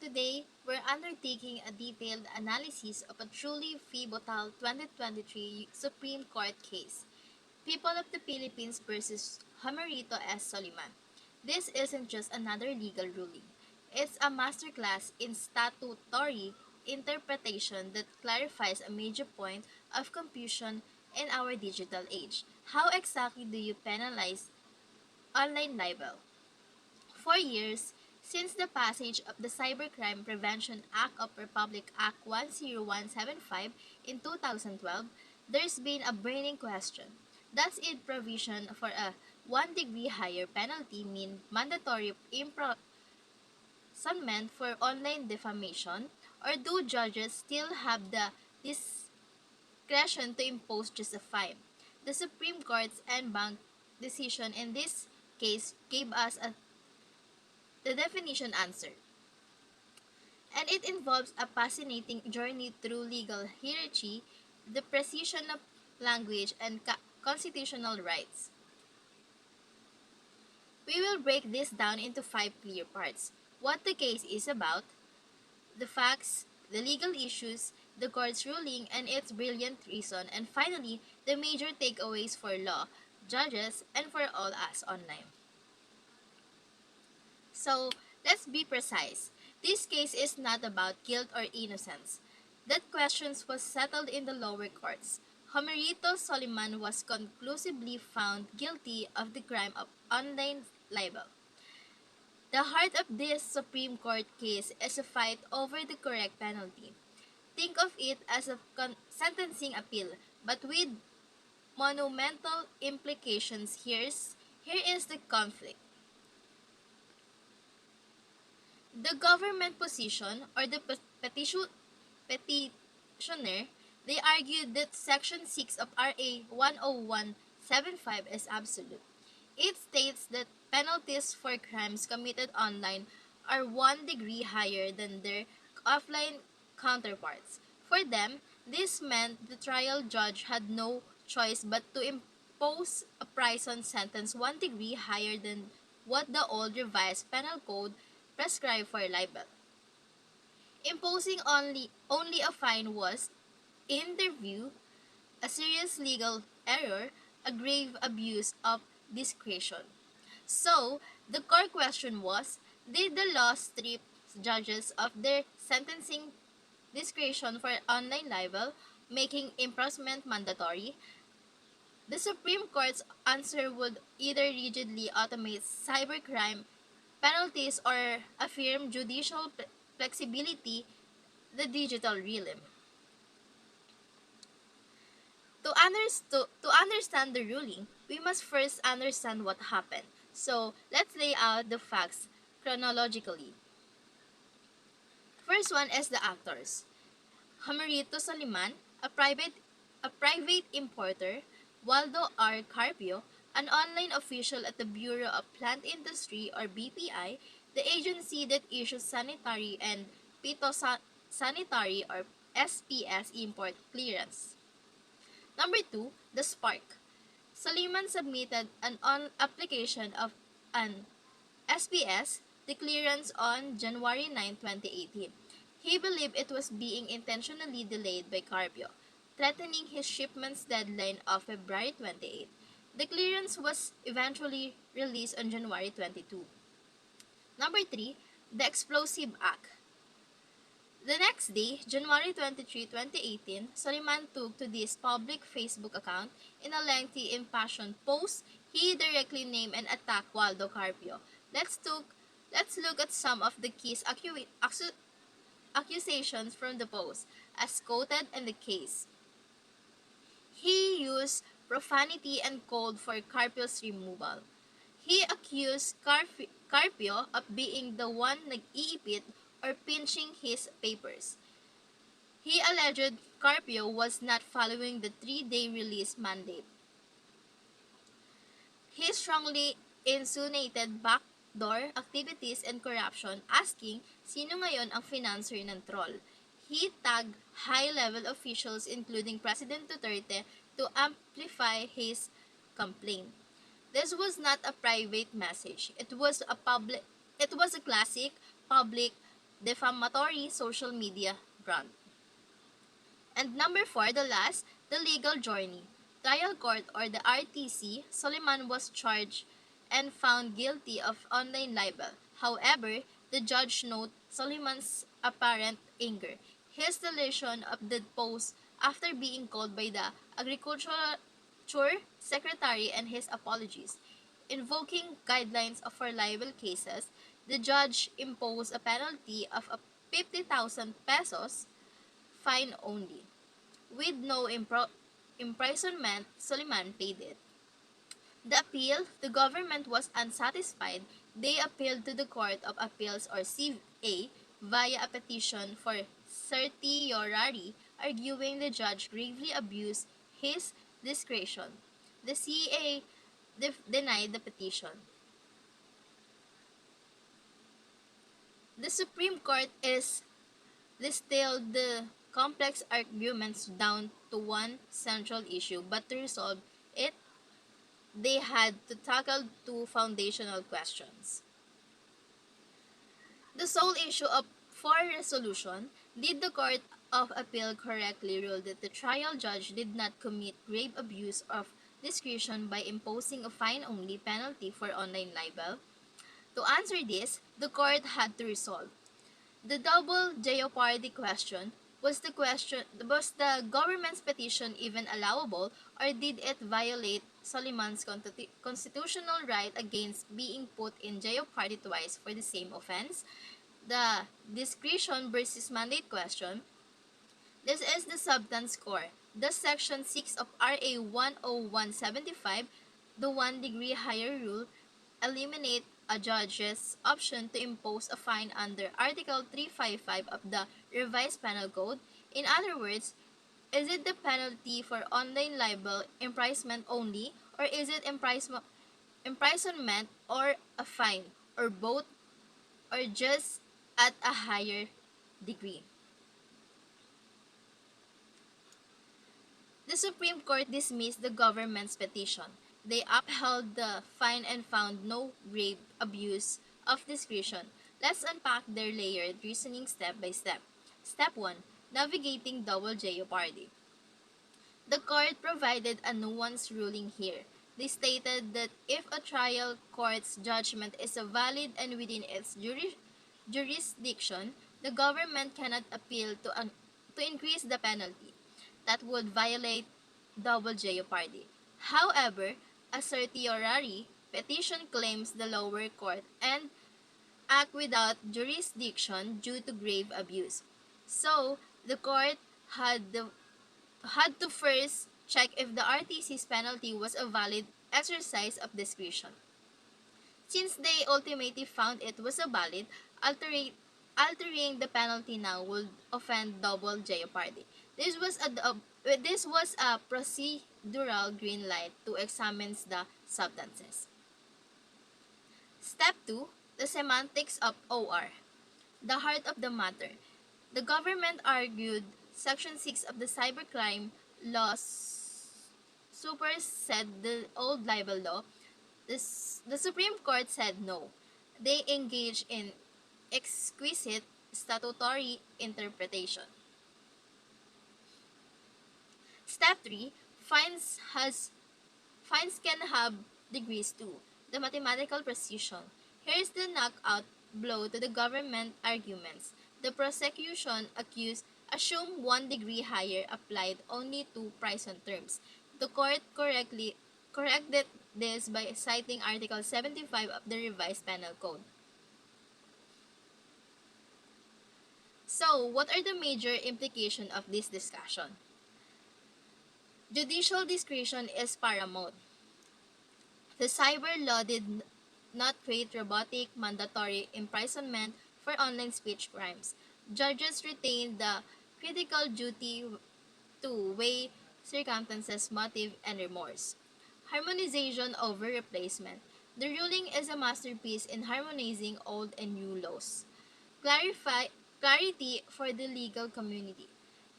Today, we're undertaking a detailed analysis of a truly pivotal 2023 Supreme Court case, People of the Philippines versus Jamerito S. Soliman. This isn't just another legal ruling. It's a masterclass in statutory interpretation that clarifies a major point of confusion in our digital age. How exactly do you penalize online libel? For years, since the passage of the Cybercrime Prevention Act of Republic Act 10175 in 2012, there's been a burning question. Does its provision for a 1 degree higher penalty mean mandatory imprisonment for online defamation, or do judges still have the discretion to impose just a fine? The Supreme Court's en banc decision in this case gave us the definition answer, and it involves a fascinating journey through legal hierarchy, the precision of language, and constitutional rights. We will break this down into five clear parts: what the case is about, the facts, the legal issues, the court's ruling and its brilliant reason, and finally, the major takeaways for law, judges, and for all us online. So, let's be precise. This case is not about guilt or innocence. That question was settled in the lower courts. Jamerito Soliman was conclusively found guilty of the crime of online libel. The heart of this Supreme Court case is a fight over the correct penalty. Think of it as a sentencing appeal, but with monumental implications. Here is the conflict. The government position, or the petitioner, they argued that Section 6 of RA 10175 is absolute. It states that penalties for crimes committed online are 1 degree higher than their offline counterparts. For them, this meant the trial judge had no choice but to impose a prison sentence 1 degree higher than what the old revised penal code prescribed for libel. Imposing only a fine was, in their view, a serious legal error, a grave abuse of discretion. So, the core question was, did the law strip judges of their sentencing discretion for online libel, making imprisonment mandatory? The Supreme Court's answer would either rigidly automate cybercrime penalties or affirm judicial flexibility, the digital realm. To understand the ruling, we must first understand what happened. So, let's lay out the facts chronologically. First one is the actors. Jamerito Soliman, a private importer, Waldo R. Carpio, an online official at the Bureau of Plant Industry or BPI, the agency that issues sanitary and phytosanitary or SPS import clearance. Number 2, the spark. Soliman submitted an application of an SPS, the clearance, on January 9, 2018. He believed it was being intentionally delayed by Carpio, threatening his shipment's deadline of February 28. The clearance was eventually released on January 22. Number 3, the Explosive Act. The next day, January 23, 2018, Soliman took to this public Facebook account. In a lengthy, impassioned post, he directly named and attacked Waldo Carpio. Let's look at some of the key accusations from the post, as quoted in the case. He used profanity and called for Carpio's removal. He accused Carpio of being the one nag-iipit or pinching his papers. He alleged Carpio was not following the 3-day release mandate. He strongly insinuated backdoor activities and corruption, asking sino ngayon ang financer ng troll. He tagged high-level officials including President Duterte to amplify his complaint. This was not a private message. It was a classic public defamatory social media brand. And number 4, the last, the legal journey. Trial court or the RTC, Soliman was charged and found guilty of online libel. However, the judge noted Soliman's apparent anger. His deletion of the post after being called by the Agriculture Secretary and his apologies. Invoking guidelines for libel cases, the judge imposed a penalty of a 50,000 pesos fine only. With no imprisonment, Soliman paid it. The appeal, the government was unsatisfied. They appealed to the Court of Appeals or CA via a petition for certiorari, arguing the judge gravely abused his discretion. The CA denied the petition. The Supreme Court is distilled the complex arguments down to one central issue, but to resolve it, they had to tackle two foundational questions. The sole issue of for resolution, did the Court of Appeal correctly rule that the trial judge did not commit grave abuse of discretion by imposing a fine-only penalty for online libel? To answer this, the court had to resolve the double jeopardy question. Was the government's petition even allowable, or did it violate Soliman's constitutional right against being put in jeopardy twice for the same offense? The discretion versus mandate question. This is the substance core. The Section 6 of RA 10175, the 1 degree higher rule, eliminate a judge's option to impose a fine under Article 355 of the Revised Penal Code. In other words, is it the penalty for online libel imprisonment only, or is it imprisonment or a fine, or both, or just at a higher degree? The Supreme Court dismissed the government's petition. They upheld the fine and found no grave abuse of discretion. Let's unpack their layered reasoning step by step. Step 1. Navigating double jeopardy. The court provided a nuanced ruling here. They stated that if a trial court's judgment is valid and within its jurisdiction, the government cannot appeal to increase the penalty. That would violate double jeopardy. However, a certiorari petition claims the lower court and act without jurisdiction due to grave abuse. So, the court had to first check if the RTC's penalty was a valid exercise of discretion. Since they ultimately found it was a valid, altering the penalty now would offend double jeopardy. This was a procedural green light to examine the substances. Step 2. The semantics of OR. The heart of the matter. The government argued Section 6 of the Cybercrime Law superseded the old libel law. The Supreme Court said no. They engaged in exquisite statutory interpretation. Step 3. Fines can have degrees too. The mathematical precision. Here's the knockout blow to the government arguments. The prosecution accused assumed 1 degree higher applied only to prison terms. The court corrected this by citing Article 75 of the Revised Penal Code. So, what are the major implications of this discussion? Judicial discretion is paramount. The cyber law did not create robotic mandatory imprisonment for online speech crimes. Judges retained the critical duty to weigh circumstances, motive, and remorse. Harmonization over replacement. The ruling is a masterpiece in harmonizing old and new laws. Clarity for the legal community.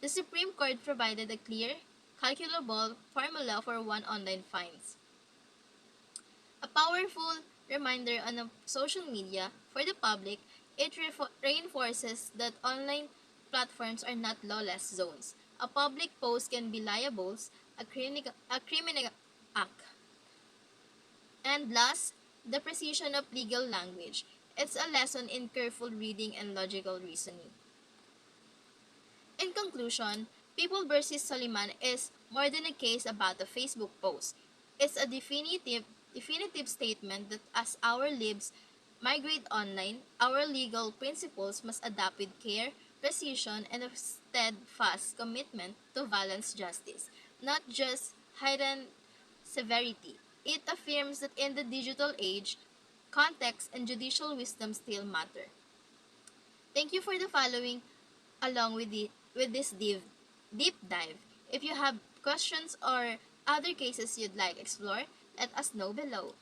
The Supreme Court provided a clear, calculable formula for one online fines. A powerful reminder on social media for the public, It reinforces that online platforms are not lawless zones. A public post can be libels, a criminal act. And last, the precision of legal language. It's a lesson in careful reading and logical reasoning. In conclusion, People vs. Soliman is more than a case about a Facebook post. It's a definitive statement that as our lives migrate online, our legal principles must adapt with care, precision, and a steadfast commitment to balance justice, not just heightened severity. It affirms that in the digital age, context and judicial wisdom still matter. Thank you for the following along with this deep dive. If you have questions or other cases you'd like explore, let us know below.